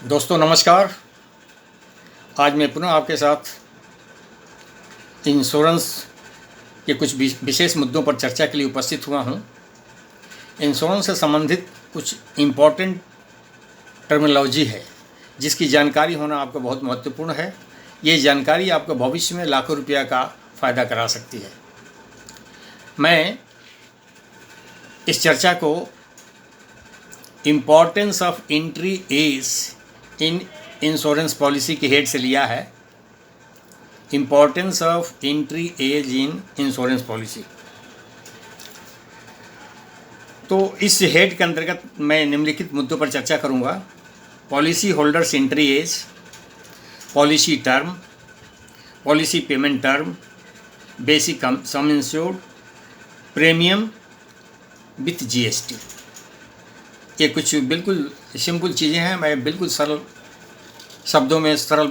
दोस्तों नमस्कार। आज मैं पुनः आपके साथ इंश्योरेंस के कुछ विशेष मुद्दों पर चर्चा के लिए उपस्थित हुआ हूं। इंश्योरेंस से संबंधित कुछ इम्पॉर्टेंट टर्मिनोलॉजी है जिसकी जानकारी होना आपको बहुत महत्वपूर्ण है। ये जानकारी आपको भविष्य में लाखों रुपया का फ़ायदा करा सकती है। मैं इस चर्चा को importance of entry age in insurance policy के हेड से लिया है। Importance of entry age in insurance policy. तो इस हेड के अंतर्गत मैं निम्नलिखित मुद्दों पर चर्चा करूंगा: policy holders entry age, policy term, policy payment term, basic sum insured, premium with GST. ये कुछ बिल्कुल सिंपल चीज़ें हैं। मैं बिल्कुल सरल शब्दों में सरल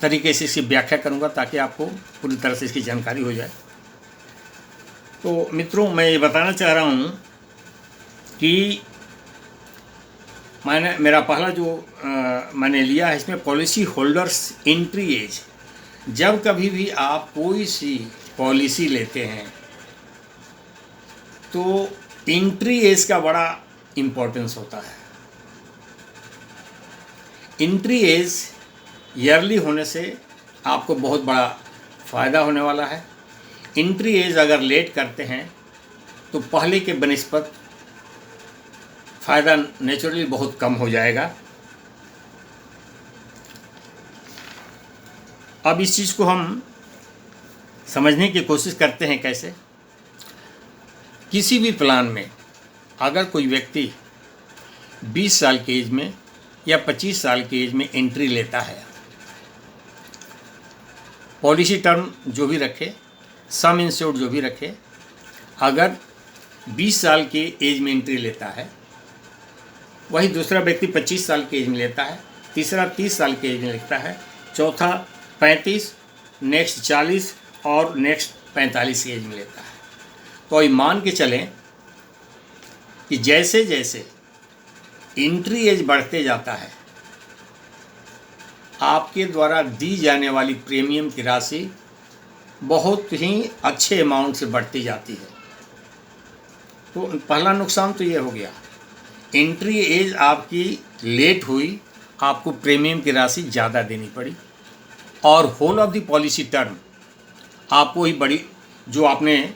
तरीके से इसकी व्याख्या करूंगा ताकि आपको पूरी तरह से इसकी जानकारी हो जाए। तो मित्रों, मैं ये बताना चाह रहा हूँ कि मेरा पहला जो मैंने लिया है इसमें पॉलिसी होल्डर्स एंट्री एज। जब कभी भी आप कोई सी पॉलिसी लेते हैं तो एंट्री एज का बड़ा इम्पोर्टेंस होता है। एंट्री एज ईयरली होने से आपको बहुत बड़ा फ़ायदा होने वाला है। एंट्री एज अगर लेट करते हैं तो पहले के बनिस्पत फ़ायदा नेचुरली बहुत कम हो जाएगा। अब इस चीज़ को हम समझने की कोशिश करते हैं कैसे। किसी भी प्लान में अगर कोई व्यक्ति 20 साल की एज में या 25 साल की एज में एंट्री लेता है, पॉलिसी टर्म जो भी रखे, सम इंश्योर्ड जो भी रखे, अगर 20 साल की एज में एंट्री लेता है, वही दूसरा व्यक्ति 25 साल की एज में लेता है, तीसरा 30 साल की एज में लेता है, चौथा 35, नेक्स्ट 40 और नेक्स्ट 45 की एज में लेता है। तो ये मान के चलें कि जैसे जैसे एंट्री एज बढ़ते जाता है, आपके द्वारा दी जाने वाली प्रीमियम की राशि बहुत ही अच्छे अमाउंट से बढ़ती जाती है। तो पहला नुकसान तो ये हो गया, एंट्री एज आपकी लेट हुई, आपको प्रीमियम की राशि ज़्यादा देनी पड़ी, और whole of the policy term आपको ही बड़ी, जो आपने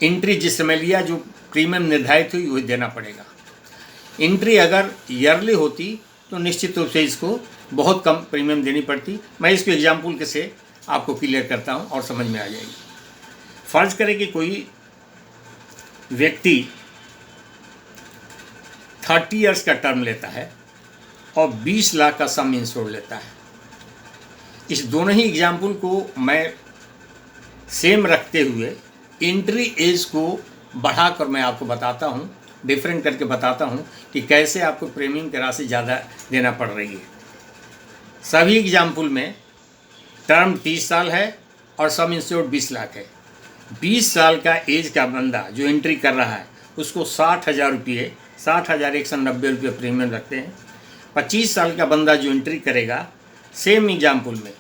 एंट्री जिस समय लिया, जो प्रीमियम निर्धारित हुई वही देना पड़ेगा। एंट्री अगर ईयरली होती तो निश्चित रूप से इसको बहुत कम प्रीमियम देनी पड़ती। मैं इसको एग्जाम्पल के से आपको क्लियर करता हूँ और समझ में आ जाएगी। फ़र्ज़ करें कि कोई व्यक्ति 30 इयर्स का टर्म लेता है और 20 लाख का सम इंश्योर्ड लेता है। इस दोनों ही एग्जाम्पल को मैं सेम रखते हुए एंट्री एज को बढ़ाकर मैं आपको बताता हूँ, डिफरेंट करके बताता हूँ कि कैसे आपको प्रीमियम की राशि ज़्यादा देना पड़ रही है। सभी एग्जाम्पल में टर्म 30 साल है और सम इंश्योर्ड 20 लाख है। 20 साल का एज का बंदा जो एंट्री कर रहा है उसको 60,000 रुपये, 60,190 रुपये प्रीमियम रखते हैं। 25 साल का बंदा जो एंट्री करेगा सेम एग्जाम्पल में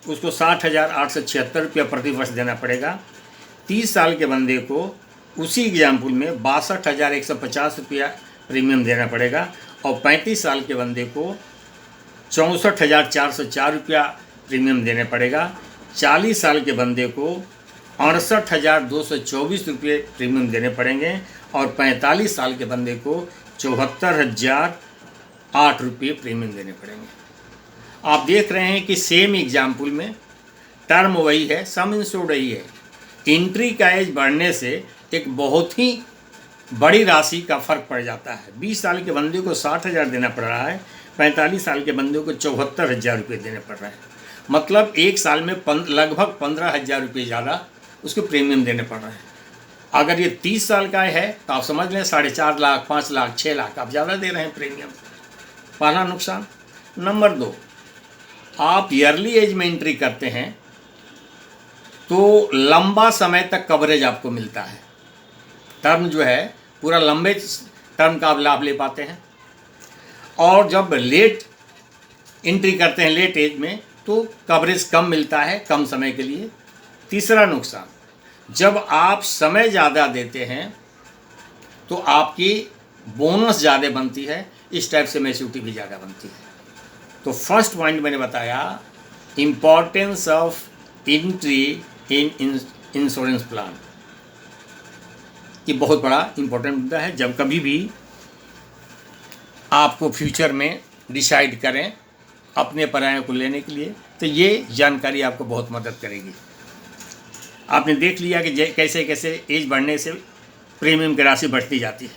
उसको 60,876 रुपया प्रति वर्ष देना पड़ेगा। 30 साल के बंदे को उसी एग्जाम्पल में 62,150 रुपया प्रीमियम देना पड़ेगा, और 35 साल के बंदे को 64,404 रुपया प्रीमियम देने पड़ेगा। 40 साल के बंदे को 68,224 रुपये प्रीमियम देने पड़ेंगे, और 45 साल के बंदे को 74,008 रुपये प्रीमियम देने पड़ेंगे। आप देख रहे हैं कि सेम एग्जाम्पल में टर्म वही है, सम इंश्योर्ड वही है। एंट्री का एज बढ़ने से एक बहुत ही बड़ी राशि का फ़र्क पड़ जाता है। 20 साल के बंदे को 60,000 देना पड़ रहा है, 45 साल के बंदे को 74,000 रुपये देने पड़ रहे हैं। मतलब एक साल में लगभग 15,000 रुपये ज़्यादा उसको प्रीमियम देने पड़ रहे हैं। अगर ये 30 साल का है तो आप समझ लें 4.5 लाख, 5 लाख, 6 लाख आप ज़्यादा दे रहे हैं प्रीमियम। पहला नुकसान। नंबर 2, आप ईयरली एज में एंट्री करते हैं तो लंबा समय तक कवरेज आपको मिलता है। टर्म जो है पूरा लंबे टर्म का आप लाभ ले पाते हैं। और जब लेट एंट्री करते हैं लेट एज में तो कवरेज कम मिलता है कम समय के लिए। तीसरा नुकसान, जब आप समय ज़्यादा देते हैं तो आपकी बोनस ज़्यादा बनती है, इस टाइप से मैच्योरिटी भी ज़्यादा बनती है। तो फर्स्ट पॉइंट मैंने बताया importance of entry in insurance plan. ये बहुत बड़ा इम्पोर्टेंट मुद्दा है। जब कभी भी आपको फ्यूचर में डिसाइड करें अपने परायों को लेने के लिए तो ये जानकारी आपको बहुत मदद करेगी। आपने देख लिया कि कैसे कैसे एज बढ़ने से प्रीमियम की राशि बढ़ती जाती है।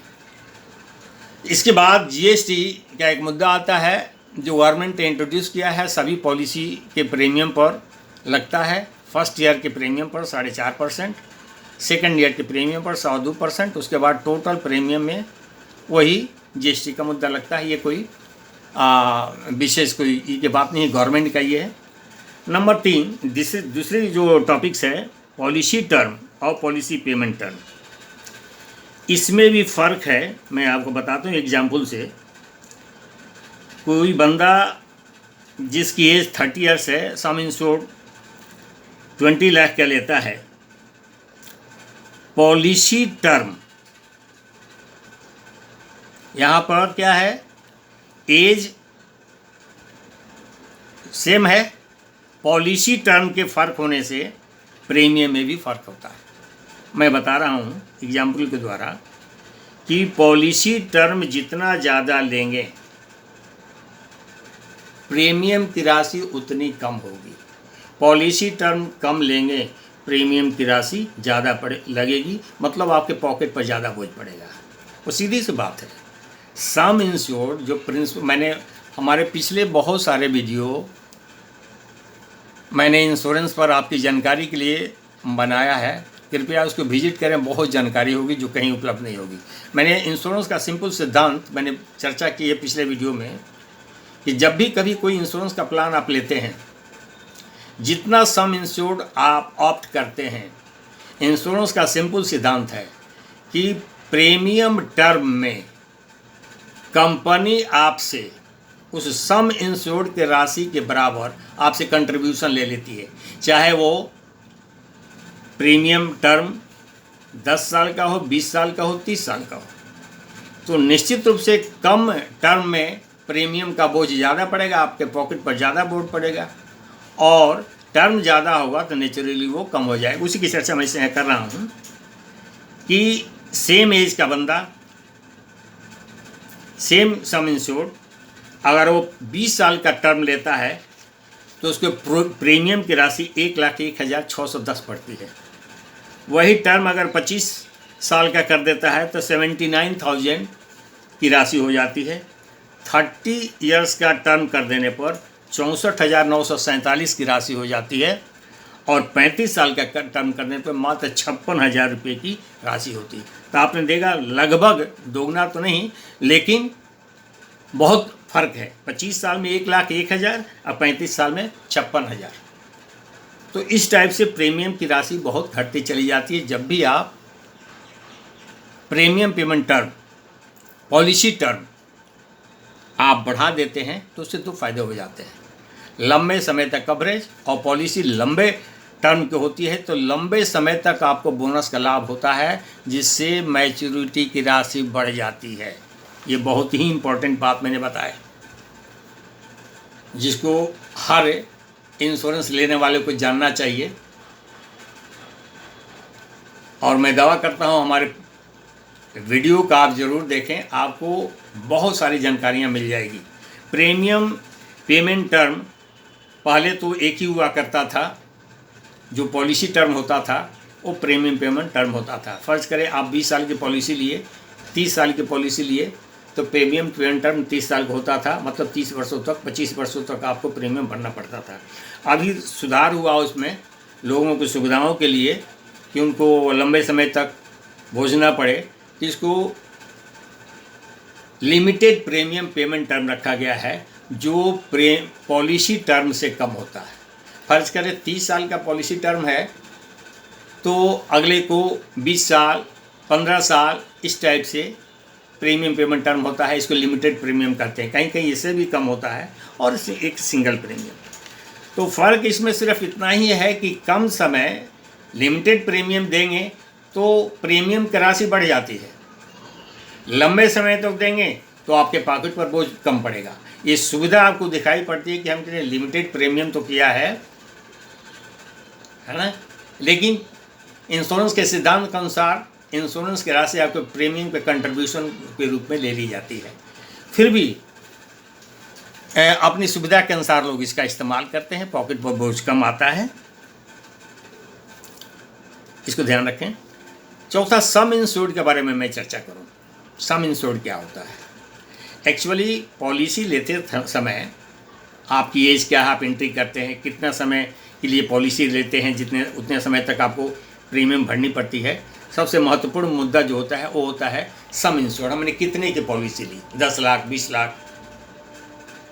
इसके बाद जीएसटी का एक मुद्दा आता है जो गवर्नमेंट ने इंट्रोड्यूस किया है, सभी पॉलिसी के प्रीमियम पर लगता है। फर्स्ट ईयर के प्रीमियम पर 4.5%, सेकेंड ईयर के प्रीमियम पर 2.25%, उसके बाद टोटल प्रीमियम में वही जीएसटी का मुद्दा लगता है। ये कोई विशेष कोई ये बात नहीं, गवर्नमेंट का ये है। नंबर 3, दूसरी जो टॉपिक्स है पॉलिसी टर्म और पॉलिसी पेमेंट टर्म, इसमें भी फ़र्क है। मैं आपको बताता हूँ एग्जाम्पल से। कोई बंदा जिसकी एज 30 ईयर्स है, सम इंश्योर्ड 20 लाख का लेता है, पॉलिसी टर्म यहाँ पर क्या है, एज सेम है, पॉलिसी टर्म के फ़र्क होने से प्रीमियम में भी फ़र्क होता है। मैं बता रहा हूँ एग्जाम्पल के द्वारा कि पॉलिसी टर्म जितना ज़्यादा लेंगे प्रीमियम की राशि उतनी कम होगी। पॉलिसी टर्म कम लेंगे प्रीमियम की राशि ज़्यादा लगेगी, मतलब आपके पॉकेट पर ज़्यादा बोझ पड़ेगा। वो सीधी सी बात है। सम इंश्योर्ड जो प्रिंसिपल, मैंने हमारे पिछले बहुत सारे वीडियो मैंने इंश्योरेंस पर आपकी जानकारी के लिए बनाया है, कृपया उसको विजिट करें, बहुत जानकारी होगी जो कहीं उपलब्ध नहीं होगी। मैंने इंश्योरेंस का सिंपल सिद्धांत मैंने चर्चा की है पिछले वीडियो में कि जब भी कभी कोई इंश्योरेंस का प्लान आप लेते हैं, जितना सम इंश्योर्ड आप ऑप्ट करते हैं, इंश्योरेंस का सिंपल सिद्धांत है कि प्रीमियम टर्म में कंपनी आपसे उस सम इंश्योर्ड के राशि के बराबर आपसे कंट्रीब्यूशन ले लेती है, चाहे वो प्रीमियम टर्म 10 साल का हो, 20 साल का हो, 30 साल का हो। तो निश्चित रूप से कम टर्म में प्रीमियम का बोझ ज़्यादा पड़ेगा, आपके पॉकेट पर ज़्यादा बोझ पड़ेगा, और टर्म ज़्यादा होगा तो नेचुरली वो कम हो जाएगा। उसी की चर्चा मैं इससे कर रहा हूँ कि सेम एज का बंदा, सेम सम इंश्योर्ड, अगर वो 20 साल का टर्म लेता है तो उसके प्रीमियम की राशि 1,01,610 पड़ती है। वही टर्म अगर 25 साल का कर देता है तो 79,000 की राशि हो जाती है। 30 इयर्स का टर्म कर देने पर 64,947 की राशि हो जाती है, और 35 साल का टर्म करने पर मात्र 56,000 रुपये की राशि होती है। तो आपने देखा लगभग दोगुना तो नहीं, लेकिन बहुत फ़र्क है। 25 साल में 1,01,000 और 35 साल में 56,000। तो इस टाइप से प्रीमियम की राशि बहुत घटती चली जाती है। जब भी आप premium payment term, policy term आप बढ़ा देते हैं तो उससे दो फायदे हो जाते हैं। लंबे समय तक कवरेज, और पॉलिसी लंबे टर्म की होती है तो लंबे समय तक आपको बोनस का लाभ होता है, जिससे मैच्योरिटी की राशि बढ़ जाती है। ये बहुत ही इम्पोर्टेंट बात मैंने बताया, जिसको हर इंश्योरेंस लेने वाले को जानना चाहिए। और मैं दावा करता हूँ हमारे वीडियो का आप ज़रूर देखें, आपको बहुत सारी जानकारियाँ मिल जाएगी। प्रीमियम पेमेंट टर्म पहले तो एक ही हुआ करता था, जो पॉलिसी टर्म होता था वो प्रीमियम पेमेंट टर्म होता था। फ़र्ज़ करें आप 20 साल की पॉलिसी लिए, 30 साल की पॉलिसी लिए, तो प्रीमियम पेमेंट टर्म 30 साल का होता था, मतलब 30 वर्षों तक, 25 वर्षों तक आपको प्रीमियम भरना पड़ता था। अभी सुधार हुआ उसमें लोगों की सुविधाओं के लिए कि उनको लंबे समय तक भोजना पड़े, कि इसको लिमिटेड प्रीमियम पेमेंट टर्म रखा गया है, जो पॉलिसी टर्म से कम होता है। फ़र्ज़ करें 30 साल का पॉलिसी टर्म है तो अगले को 20 साल, 15 साल, इस टाइप से प्रीमियम पेमेंट टर्म होता है, इसको लिमिटेड प्रीमियम कहते हैं, कहीं कहीं इससे भी कम होता है, और एक सिंगल प्रीमियम। तो फ़र्क इसमें सिर्फ इतना ही है कि कम समय लिमिटेड प्रीमियम देंगे तो प्रीमियम की राशि बढ़ जाती है, लंबे समय तक देंगे तो आपके पॉकेट पर बोझ कम पड़ेगा। ये सुविधा आपको दिखाई पड़ती है कि हमने लिमिटेड प्रीमियम तो किया है ना, लेकिन इंश्योरेंस के सिद्धांत के अनुसार इंश्योरेंस की राशि आपके प्रीमियम के कंट्रीब्यूशन के रूप में ले ली जाती है। फिर भी अपनी सुविधा के अनुसार लोग इसका इस्तेमाल करते हैं, पॉकेट पर बोझ कम आता है, इसको ध्यान रखें। चौथा, सम इंश्योर्ड के बारे में मैं चर्चा करूं। सम इंश्योर्ड क्या होता है? एक्चुअली पॉलिसी लेते समय आपकी एज क्या है, आप एंट्री करते हैं, कितना समय के लिए पॉलिसी लेते हैं, उतने समय तक आपको प्रीमियम भरनी पड़ती है। सबसे महत्वपूर्ण मुद्दा जो होता है वो होता है सम इंश्योर्ड। हमने कितने की पॉलिसी ली, 10 लाख, 20 लाख,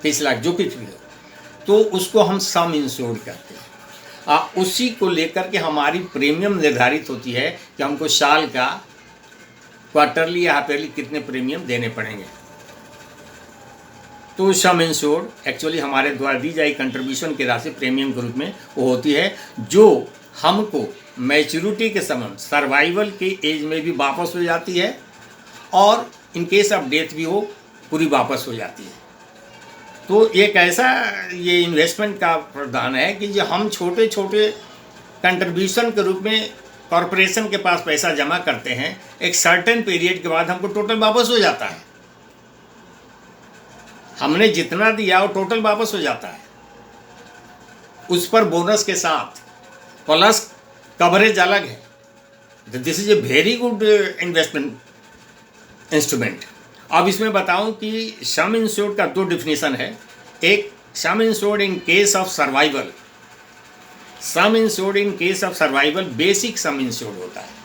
30 लाख, जो कुछ भी हो, तो उसको हम सम इंश्योर्ड कहते हैं। उसी को लेकर के हमारी प्रीमियम निर्धारित होती है कि हमको साल का, क्वार्टरली या हाफ ईयरली कितने प्रीमियम देने पड़ेंगे। तो सम इंश्योर्ड एक्चुअली हमारे द्वारा दी जाए कंट्रीब्यूशन की राशि प्रीमियम के रूप में वो होती है, जो हमको मैच्योरिटी के समय, सर्वाइवल के एज में भी वापस हो जाती है, और इन केस ऑफ डेथ भी वो पूरी वापस हो जाती है। तो एक ऐसा ये इन्वेस्टमेंट का प्रावधान है कि जो हम छोटे छोटे कंट्रीब्यूशन के रूप में कॉरपोरेशन के पास पैसा जमा करते हैं, एक सर्टेन पीरियड के बाद हमको टोटल वापस हो जाता है। हमने जितना दिया वो टोटल वापस हो जाता है, उस पर बोनस के साथ, प्लस कवरेज अलग है। This is a very good investment instrument. अब इसमें बताऊं कि सम इंश्योर्ड का 2 डिफिनीशन है। एक, सम insured in case of survival. Some insured in case of survival basic sum insured होता है।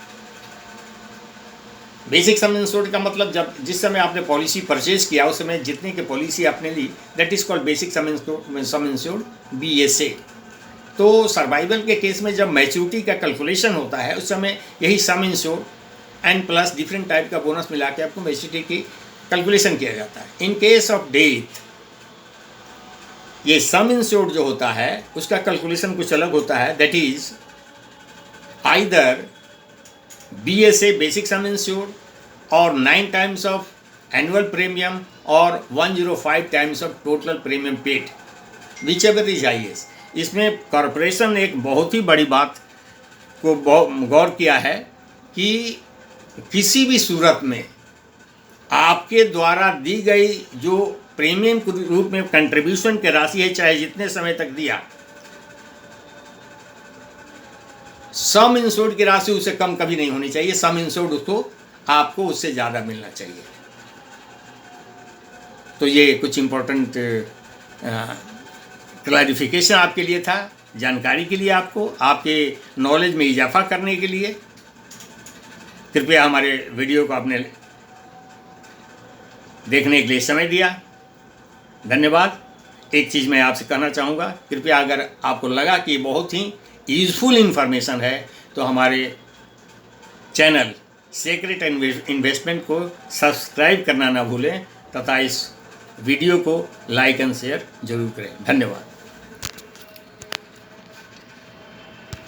बेसिक सम इंश्योर्ड का मतलब जिस समय आपने पॉलिसी परचेज किया उस समय जितने की पॉलिसी आपने ली, that is called basic sum insured, BSA। तो सर्वाइवल के केस में जब मैच्योरिटी का कैलकुलेशन होता है उस समय यही सम insured and plus different type का बोनस मिला के आपको मैच्योरिटी की कैलकुलेशन किया जाता है। इन केस ऑफ डेथ ये सम इंश्योर्ड जो होता है उसका कैलकुलेशन कुछ अलग होता है, that is either BSA basic sum insured और 9 टाइम्स ऑफ एनुअल प्रीमियम और 105 times of total premium paid, which ever is highest. इसमें कॉरपोरेशन एक बहुत ही बड़ी बात को गौर किया है कि किसी भी सूरत में आपके द्वारा दी गई जो प्रीमियम के रूप में कंट्रीब्यूशन की राशि है, चाहे जितने समय तक दिया, सम इंश्योर्ड की राशि उससे कम कभी नहीं होनी चाहिए। सम इंश्योर्ड उसको आपको उससे ज़्यादा मिलना चाहिए। तो ये कुछ इम्पोर्टेंट क्लैरिफिकेशन आपके लिए था, जानकारी के लिए, आपको आपके नॉलेज में इजाफा करने के लिए। कृपया हमारे वीडियो को आपने देखने के लिए समय दिया, धन्यवाद। एक चीज़ मैं आपसे कहना चाहूँगा, कृपया अगर आपको लगा कि बहुत ही यूज़फुल इन्फॉर्मेशन है तो हमारे चैनल सीक्रेट इन्वेस्टमेंट को सब्सक्राइब करना ना भूलें तथा इस वीडियो को लाइक एंड शेयर जरूर करें। धन्यवाद।